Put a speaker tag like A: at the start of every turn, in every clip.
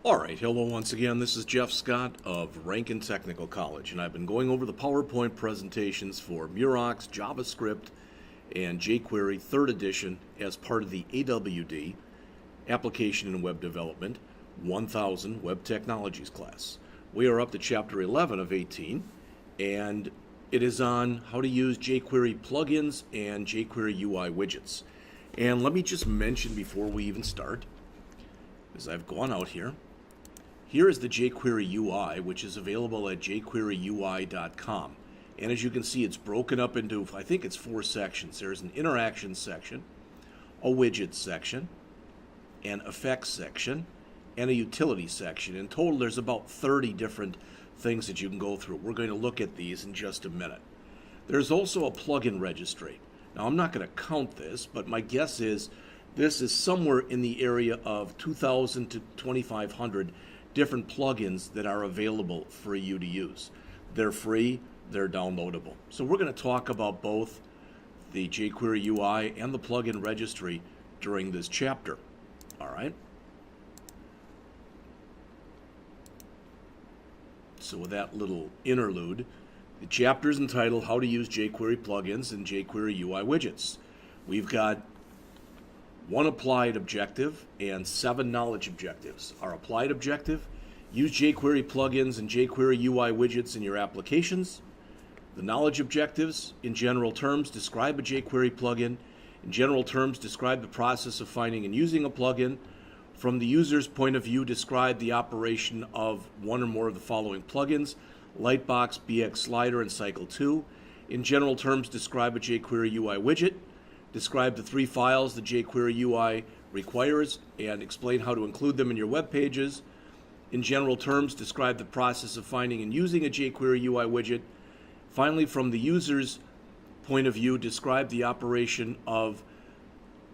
A: Alright, hello once again. This is Jeff Scott of Rankin Technical College, and I've been going over the PowerPoint presentations for Murachs, JavaScript, and jQuery 3rd edition as part of the AWD, Application and Web Development 1000 Web Technologies class. We are up to Chapter 11 of 18, and it is on how to use jQuery plugins and jQuery UI widgets. And let me just mention before we even start, as I've gone out here, here is the jQuery UI, which is available at jQueryui.com. And as you can see, it's broken up into, I think it's 4 sections. There's an interaction section, a widget section, an effects section, and a utility section. In total, there's about 30 different things that you can go through. We're going to look at these in just a minute. There's also a plugin registry. Now, I'm not going to count this, but my guess is this is somewhere in the area of 2,000 to 2,500 different plugins that are available for you to use. They're free, they're downloadable. So we're going to talk about both the jQuery UI and the plugin registry during this chapter. All right. So with that little interlude, the chapter is entitled How to Use jQuery Plugins and jQuery UI Widgets. We've got 1 applied objective and 7 knowledge objectives. Our applied objective, use jQuery plugins and jQuery UI widgets in your applications. The knowledge objectives, in general terms, describe a jQuery plugin. In general terms, describe the process of finding and using a plugin. From the user's point of view, describe the operation of one or more of the following plugins: Lightbox, BX Slider, and Cycle 2. In general terms, describe a jQuery UI widget. Describe the 3 files the jQuery UI requires and explain how to include them in your web pages. In general terms, describe the process of finding and using a jQuery UI widget. Finally, from the user's point of view, describe the operation of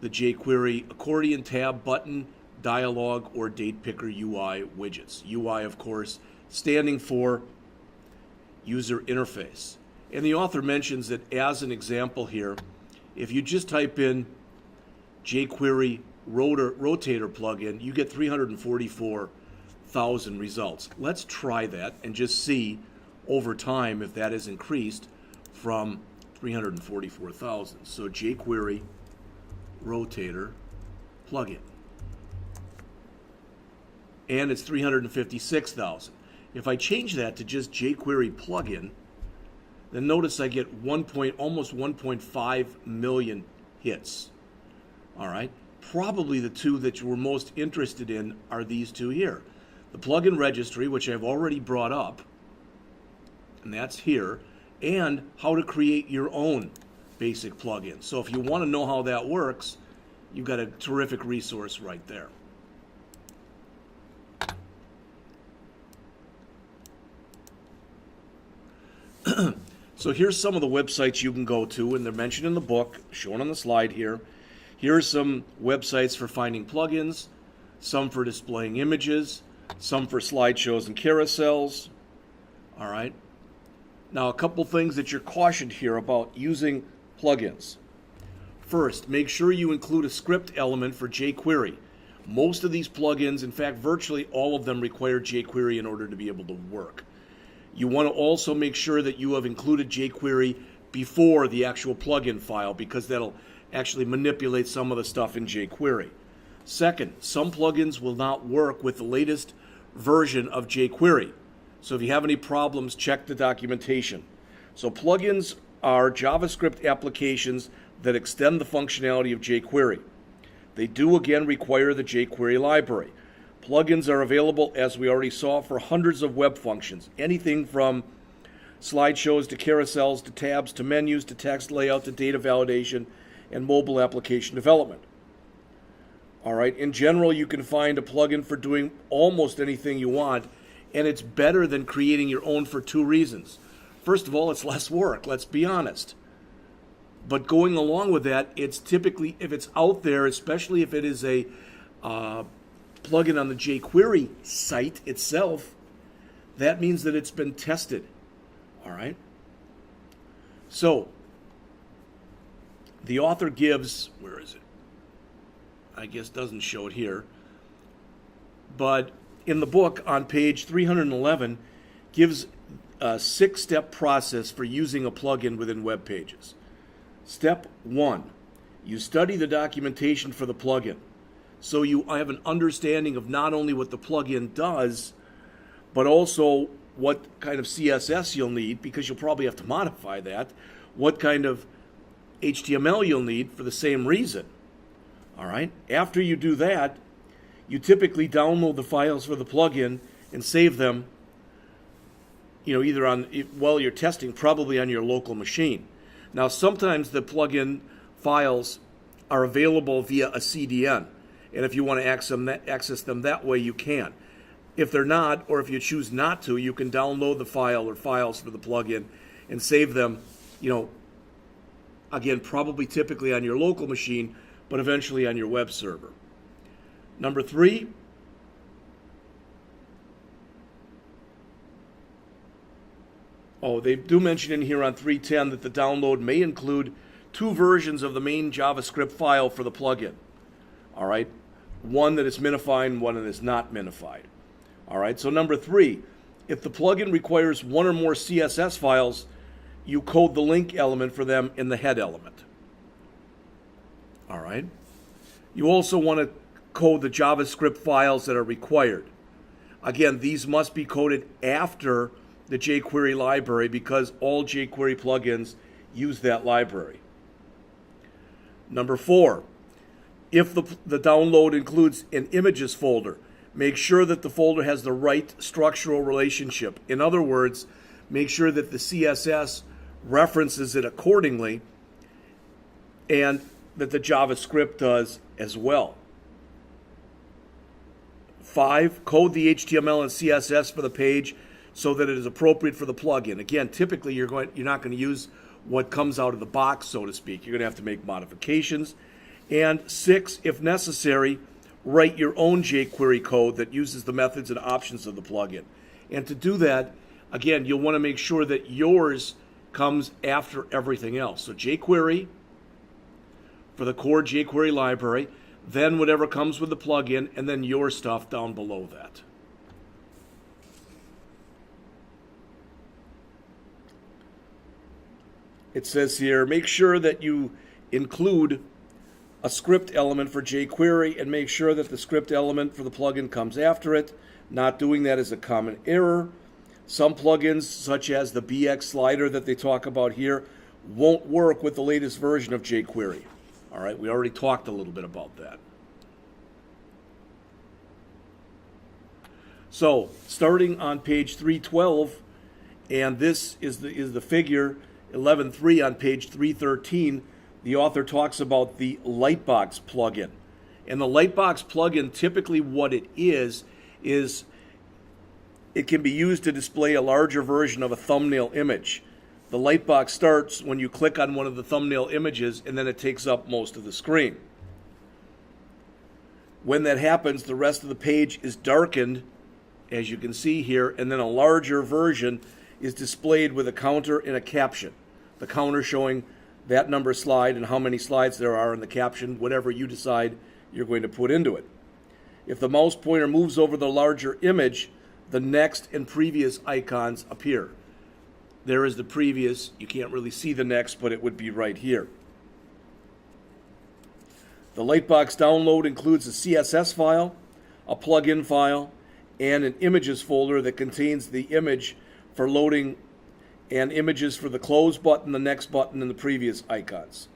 A: the jQuery accordion tab, button, dialog, or date picker UI widgets. UI, of course, standing for user interface. And the author mentions that as an example here, if you just type in jQuery rotator plugin, you get 344,000 results. Let's try that and just see over time if that has increased from 344,000. So jQuery rotator plugin. And it's 356,000. If I change that to just jQuery plugin, then notice I get almost 1.5 million hits. All right. Probably the 2 that you were most interested in are these 2 here. The plugin registry, which I've already brought up, and that's here, and how to create your own basic plugin. So if you want to know how that works, you've got a terrific resource right there. So here's some of the websites you can go to, and they're mentioned in the book, shown on the slide here. Here are some websites for finding plugins, some for displaying images, some for slideshows and carousels. All right. Now, a couple things that you're cautioned here about using plugins. First, make sure you include a script element for jQuery. Most of these plugins, in fact, virtually all of them require jQuery in order to be able to work. You want to also make sure that you have included jQuery before the actual plugin file, because that'll actually manipulate some of the stuff in jQuery. Second, some plugins will not work with the latest version of jQuery. So if you have any problems, check the documentation. So plugins are JavaScript applications that extend the functionality of jQuery. They do again require the jQuery library. Plugins are available, as we already saw, for hundreds of web functions. Anything from slideshows to carousels to tabs to menus to text layout to data validation and mobile application development. All right, in general, you can find a plugin for doing almost anything you want, and it's better than creating your own for 2 reasons. First of all, it's less work, let's be honest. But going along with that, it's typically, if it's out there, especially if it is a plugin on the jQuery site itself, that means that it's been tested. All right. So the author gives, where is it? I guess doesn't show it here, but in the book on page 311 gives a 6-step process for using a plugin within web pages. Step 1, you study the documentation for the plugin. So you have an understanding of not only what the plugin does, but also what kind of CSS you'll need, because you'll probably have to modify that, what kind of HTML you'll need for the same reason. All right. After you do that, you typically download the files for the plugin and save them, either while you're testing, probably on your local machine. Now, sometimes the plugin files are available via a CDN, and if you want to access them that way, you can. If they're not, or if you choose not to, you can download the file or files for the plugin and save them, again, probably typically on your local machine, but eventually on your web server. Number 3, they do mention in here on 310 that the download may include 2 versions of the main JavaScript file for the plugin. All right, one that is minified and one that is not minified. All right, so number 3, if the plugin requires 1 or more CSS files, you code the link element for them in the head element. All right, you also want to code the JavaScript files that are required. Again, these must be coded after the jQuery library, because all jQuery plugins use that library. Number 4, if the download includes an images folder, make sure that the folder has the right structural relationship. In other words, make sure that the CSS references it accordingly and that the JavaScript does as well. 5, code the HTML and CSS for the page so that it is appropriate for the plugin. Again, typically you're not going to use what comes out of the box, so to speak. You're going to have to make modifications. And 6, if necessary, write your own jQuery code that uses the methods and options of the plugin. And to do that, again, you'll want to make sure that yours comes after everything else. So jQuery for the core jQuery library, then whatever comes with the plugin, and then your stuff down below that. It says here, make sure that you include a script element for jQuery and make sure that the script element for the plugin comes after it. Not doing that is a common error. Some plugins, such as the BX slider that they talk about here, won't work with the latest version of jQuery. All right, we already talked a little bit about that. So, starting on page 312, and this is the figure 11.3 on page 313, the author talks about the Lightbox plugin. And the Lightbox plugin, typically what it is it can be used to display a larger version of a thumbnail image. The Lightbox starts when you click on one of the thumbnail images, and then it takes up most of the screen. When that happens, the rest of the page is darkened, as you can see here, and then a larger version is displayed with a counter and a caption. The counter showing that number slide and how many slides there are in the caption, whatever you decide you're going to put into it. If the mouse pointer moves over the larger image, the next and previous icons appear. There is the previous. You can't really see the next, but it would be right here. The Lightbox download includes a CSS file, a plugin file, and an images folder that contains the image for loading and images for the close button, the next button, and the previous icons.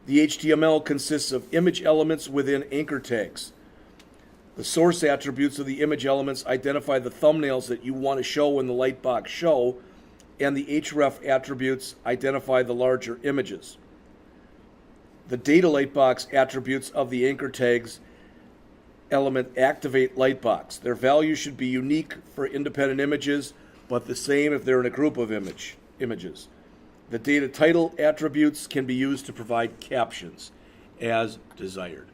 A: The HTML consists of image elements within anchor tags. The source attributes of the image elements identify the thumbnails that you want to show in the Lightbox show, and the href attributes identify the larger images. The data Lightbox attributes of the anchor tags element activate Lightbox. Their value should be unique for independent images, but the same if they're in a group of images. The data title attributes can be used to provide captions as desired.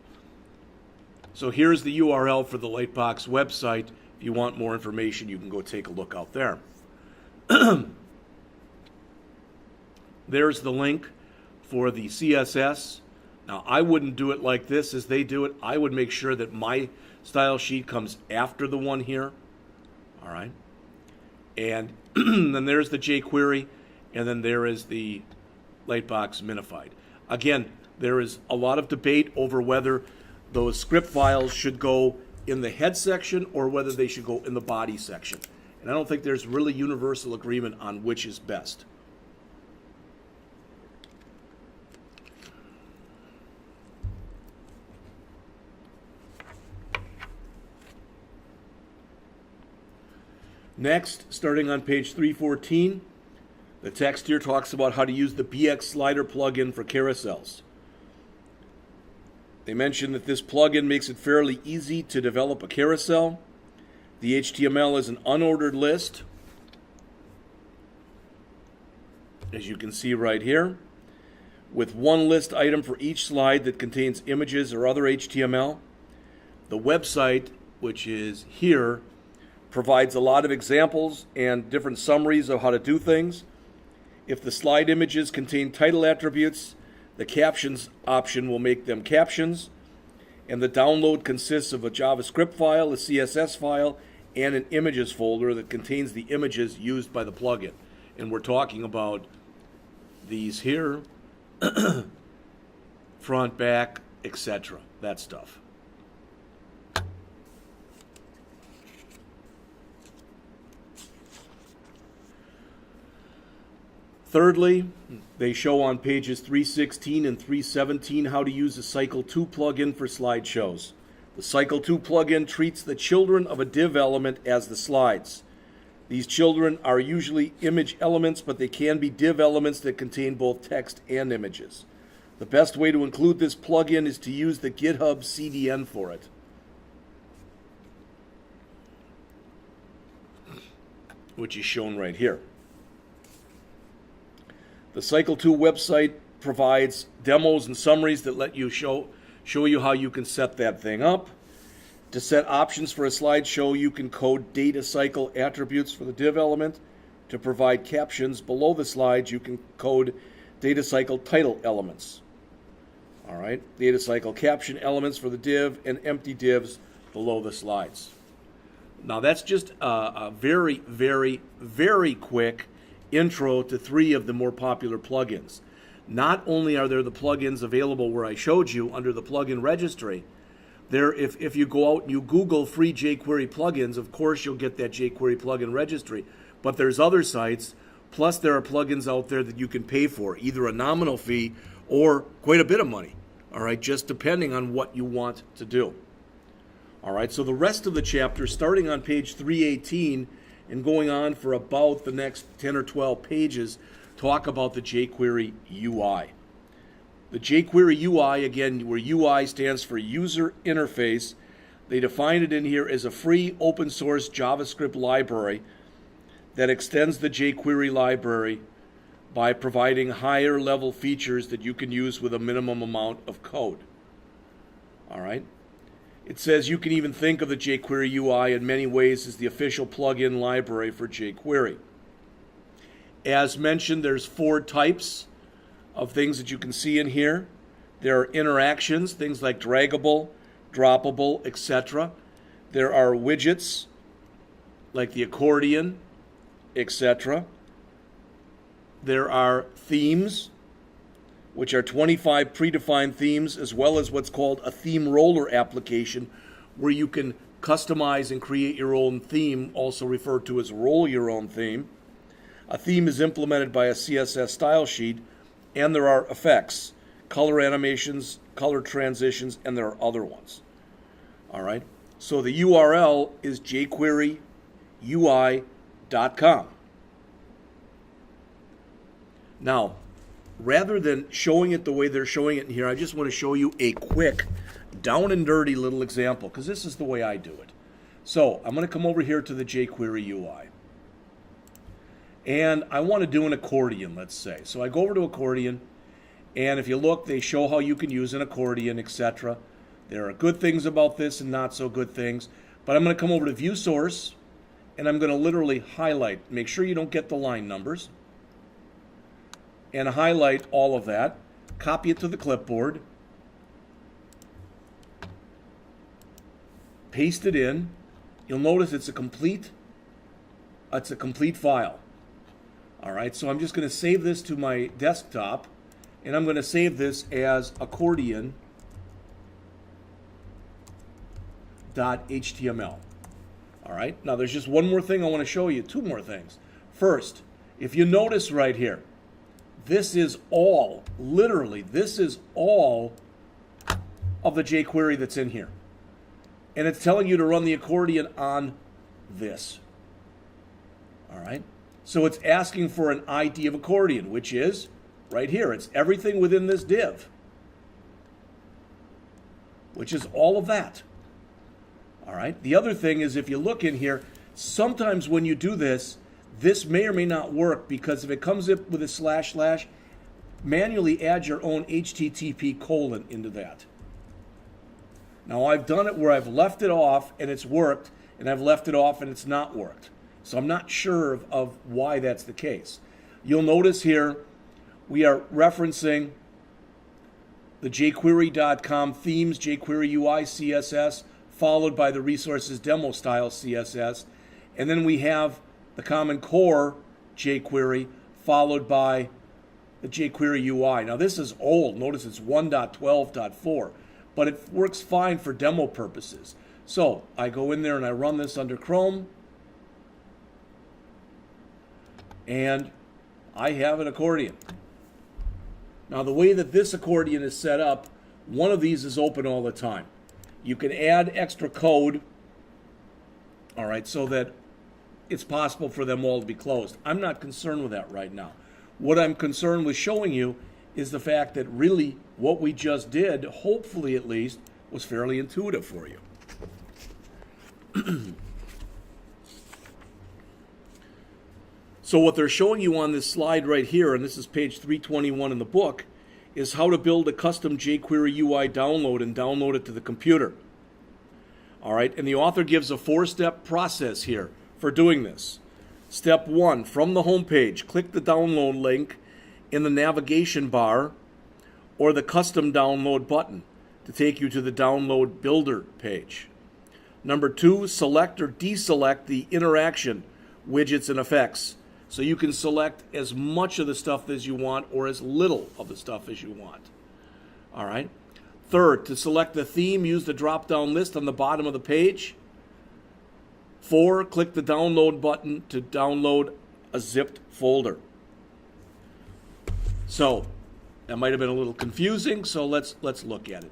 A: So here's the URL for the Lightbox website. If you want more information, you can go take a look out there. There's the link for the CSS, Now, I wouldn't do it like this as they do it. I would make sure that my style sheet comes after the one here. All right. And then there's the jQuery, and then there is the Lightbox minified. Again, there is a lot of debate over whether those script files should go in the head section or whether they should go in the body section. And I don't think there's really universal agreement on which is best. Next, starting on page 314, the text here talks about how to use the BX Slider plugin for carousels. They mention that this plugin makes it fairly easy to develop a carousel. The HTML is an unordered list, as you can see right here, with one list item for each slide that contains images or other HTML. The website, which is here, provides a lot of examples and different summaries of how to do things. If the slide images contain title attributes, the captions option will make them captions. And the download consists of a JavaScript file, a CSS file, and an images folder that contains the images used by the plugin. And we're talking about these here, front, back, etc., that stuff. Thirdly, they show on pages 316 and 317 how to use the Cycle 2 plugin for slideshows. The Cycle 2 plugin treats the children of a div element as the slides. These children are usually image elements, but they can be div elements that contain both text and images. The best way to include this plugin is to use the GitHub CDN for it. Which is shown right here. The Cycle 2 website provides demos and summaries that let you show you how you can set that thing up. To set options for a slideshow, you can code data cycle attributes for the div element. To provide captions below the slides, you can code data cycle title elements. All right, data cycle caption elements for the div and empty divs below the slides. Now that's just a very, very, very quick intro to three of the more popular plugins. Not only are there the plugins available where I showed you under the plugin registry, there, if you go out and you Google free jQuery plugins, of course you'll get that jQuery plugin registry. But there's other sites, plus there are plugins out there that you can pay for, either a nominal fee or quite a bit of money. All right, just depending on what you want to do. All right, so the rest of the chapter, starting on page 318, and going on for about the next 10 or 12 pages, talk about the jQuery UI. The jQuery UI, again, where UI stands for User Interface, they define it in here as a free open source JavaScript library that extends the jQuery library by providing higher level features that you can use with a minimum amount of code. All right? It says you can even think of the jQuery UI in many ways as the official plugin library for jQuery. As mentioned, there's 4 types of things that you can see in here. There are interactions, things like draggable, droppable, etc. There are widgets, like the accordion, etc. There are themes, which are 25 predefined themes, as well as what's called a theme roller application, where you can customize and create your own theme, also referred to as roll your own theme. A theme is implemented by a CSS style sheet, and there are effects, color animations, color transitions, and there are other ones. All right, so the URL is jQueryui.com. Now, rather than showing it the way they're showing it in here, I just want to show you a quick, down and dirty little example, because this is the way I do it. So I'm going to come over here to the jQuery UI. And I want to do an accordion, let's say. So I go over to accordion, and if you look, they show how you can use an accordion, etc. There are good things about this and not so good things. But I'm going to come over to view source, and I'm going to literally highlight. Make sure you don't get the line numbers. And highlight all of that, copy it to the clipboard, paste it in. You'll notice it's a complete file. All right, so I'm just going to save this to my desktop, and I'm going to save this as accordion.html. All right, now there's just one more thing I want to show you, two more things. First, if you notice right here, this is all, literally, this is all of the jQuery that's in here. And it's telling you to run the accordion on this. All right, so it's asking for an ID of accordion, which is right here. It's everything within this div, which is all of that. All right, the other thing is if you look in here, sometimes when you do this, this may or may not work, because if it comes up with a // manually add your own HTTP : into that. Now I've done it where I've left it off and it's worked, and I've left it off and it's not worked. So I'm not sure of why that's the case. You'll notice here we are referencing the jQuery.com themes, jQuery UI CSS, followed by the resources demo style CSS, and then we have the Common Core jQuery followed by the jQuery UI. Now this is old. Notice it's 1.12.4, but it works fine for demo purposes. So I go in there and I run this under Chrome, and I have an accordion. Now the way that this accordion is set up, one of these is open all the time. You can add extra code, all right, so that it's possible for them all to be closed. I'm not concerned with that right now. What I'm concerned with showing you is the fact that really what we just did, hopefully at least, was fairly intuitive for you. So what they're showing you on this slide right here, and this is page 321 in the book, is how to build a custom jQuery UI download and download it to the computer. All right, and the author gives a 4-step process here for doing this. Step 1, from the home page, click the download link in the navigation bar or the custom download button to take you to the download builder page. Number 2, select or deselect the interaction widgets and effects, so you can select as much of the stuff as you want or as little of the stuff as you want. All right. Third, to select the theme, use the drop-down list on the bottom of the page. 4, click the download button to download a zipped folder. So that might have been a little confusing, so let's look at it.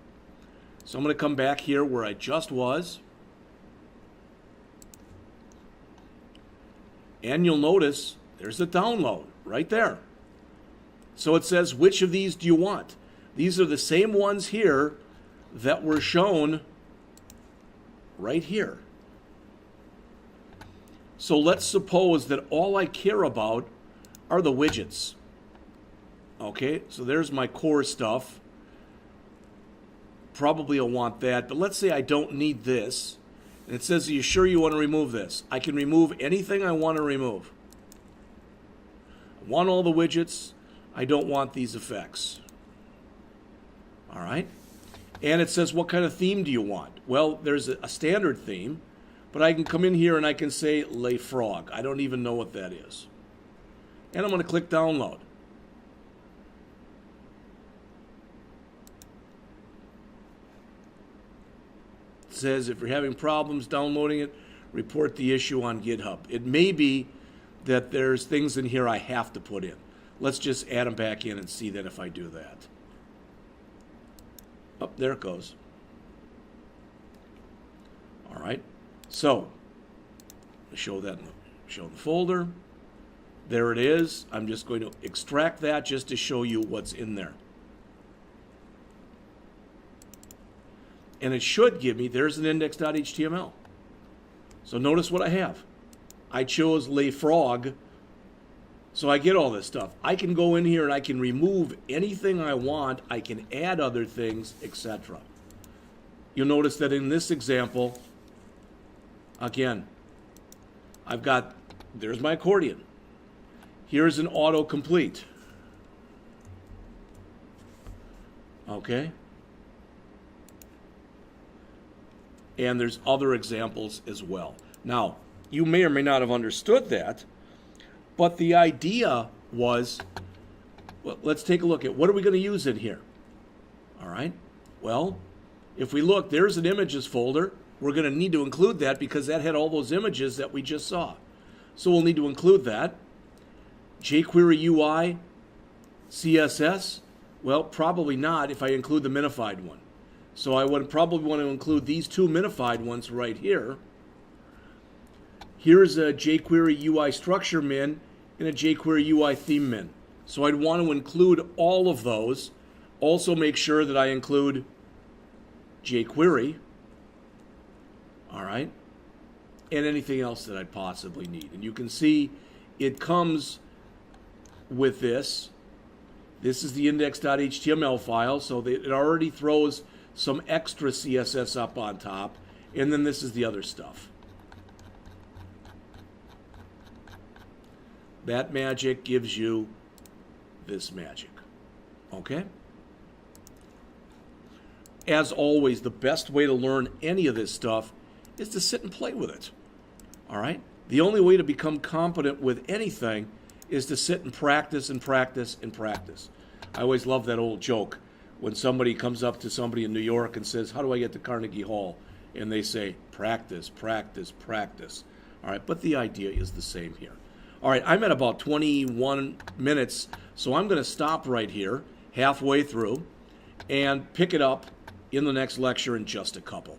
A: So I'm going to come back here where I just was. And you'll notice there's the download right there. So it says, which of these do you want? These are the same ones here that were shown right here. So let's suppose that all I care about are the widgets. Okay, so there's my core stuff. Probably I'll want that, but let's say I don't need this. And it says, are you sure you want to remove this? I can remove anything I want to remove. I want all the widgets. I don't want these effects. All right. And it says, what kind of theme do you want? Well, there's a standard theme, but I can come in here and I can say lay frog. I don't even know what that is. And I'm going to click download. It says if you're having problems downloading it, report the issue on GitHub. It may be that there's things in here I have to put in. Let's just add them back in and see that if I do that. Oh, there it goes. All right. So show that in the folder. There it is. I'm just going to extract that just to show you what's in there. And it should give me, there's an index.html. So notice what I have. I chose lay frog, so I get all this stuff. I can go in here and I can remove anything I want. I can add other things, etc. You'll notice that in this example, again, I've got, there's my accordion. Here's an autocomplete. Okay? and there's other examples as well. Now, you may or may not have understood that, but the idea was, well, let's take a look at what are we going to use in here. All right. Well, if we look, there's an images folder. We're going to need to include that because that had all those images that we just saw. So we'll need to include that. jQuery UI, CSS, well, probably not if I include the minified one. So I would probably want to include these two minified ones right here. Here's a jQuery UI structure min and a jQuery UI theme min. So I'd want to include all of those. Also make sure that I include jQuery, all right, and anything else that I'd possibly need. And you can see it comes with this. This is the index.html file, so that it already throws some extra CSS up on top, and then this is the other stuff. That magic gives you this magic, okay? As always, the best way to learn any of this stuff is to sit and play with it, all right? The only way to become competent with anything is to sit and practice and practice and practice. I always love that old joke when somebody comes up to somebody in New York and says, how do I get to Carnegie Hall? And they say, practice, practice, practice. All right, but the idea is the same here. All right, I'm at about 21 minutes, so I'm going to stop right here, halfway through, and pick it up in the next lecture in just a couple.